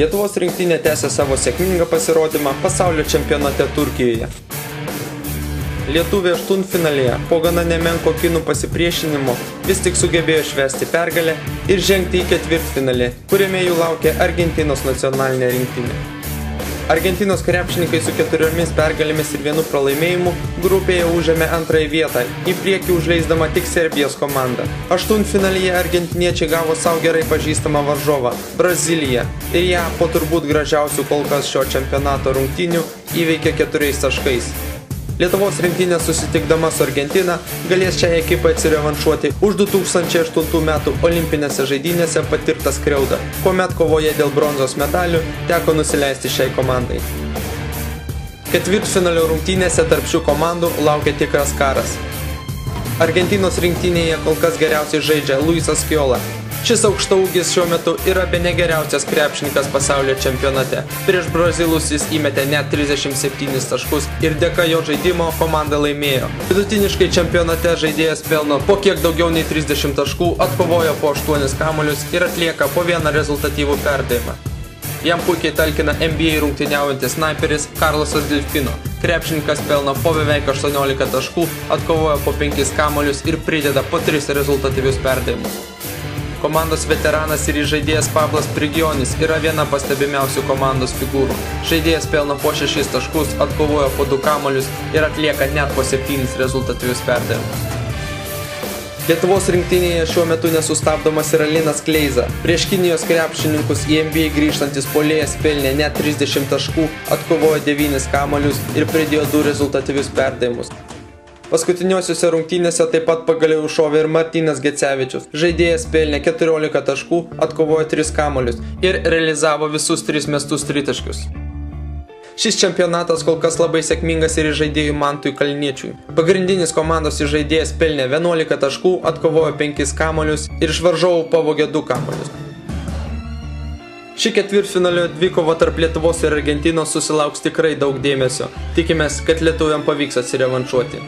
Lietuvos rinktinė tęsia savo sėkmingą pasirodymą pasaulio čempionate Turkijoje. Lietuviai aštuntfinalyje po gana nemenko kinų pasipriešinimo vis tik sugebėjo švęsti pergalę ir žengti į ketvirtfinalį, kuriame jų laukia Argentinos nacionalinė rinktinė. Argentinos krepšininkai su 4 pergalėmis ir 1 pralaimėjimu grupėje užėmė antrąją vietą, į priekį užleisdama tik Serbijos komandą. Aštuntfinalyje argentiniečiai gavo savo gerai pažįstamą varžovą – Braziliją ir ją po turbūt gražiausių kol kas šio čempionato rungtynių įveikė 4 taškais. Lietuvos rinktinė susitikdama su Argentina galės šiai ekipai atsirevanšuoti už 2008 metų olimpinėse žaidynėse patirtą skriaudą, kuomet kovoje dėl bronzos medalių teko nusileisti šiai komandai. Ketvirtfinalio rungtynėse tarp šių komandų laukia tikras karas. Argentinos rinktinėje kol kas geriausiai žaidžia Luisas Scioli. Šis aukštaūgis šiuo metu yra bene geriausias krepšininkas pasaulio čempionate. Prieš brazilus jis įmetė net 37 taškus ir dėka jo žaidimo komanda laimėjo. Vidutiniškai čempionate žaidėjas pelno po kiek daugiau nei 30 taškų, atkovojo po 8 kamuolius ir atlieka po 1 rezultatyvų perdavimą. Jam puikiai talkina NBA rungtyniaujantis snaiperis Carlosas Delfino. Krepšininkas pelno po beveik 18 taškų, atkovojo po 5 kamuolius ir prideda po 3 rezultatyvius perdavimus. Komandos veteranas ir žaidėjas Pablas Prigionis yra viena pastebimiausių komandos figūrų. Žaidėjas pelno po 6 taškus, atkovojo po 2 kamuolius ir atlieka net po 7 rezultatyvius perdavimus. Lietuvos rinktinėje šiuo metu nesustabdomas yra Linas Kleiza. Prieš Kinijos krepšininkus į NBA grįžtantis puolėjas pelnė net 30 taškų, atkovojo 9 kamuolius ir pridėjo 2 rezultatyvius perdavimus. Paskutiniosiuose rungtynėse taip pat pagaliau šovė ir Martynas Gecevičius. Žaidėjas pelnė 14 taškų, atkovojo 3 kamuolius ir realizavo visus 3 mestus tritaškius. Šis čempionatas kol kas labai sėkmingas ir žaidėjų Mantui Kalniečiui. Pagrindinis komandos žaidėjas pelnė 11 taškų, atkovojo 5 kamuolius ir iš varžovų pavogė 2 kamuolius. Ši ketvirtfinalio dvikova tarp Lietuvos ir Argentinos susilauks tikrai daug dėmesio. Tikimės, kad lietuviam pavyks atsirevanšuoti.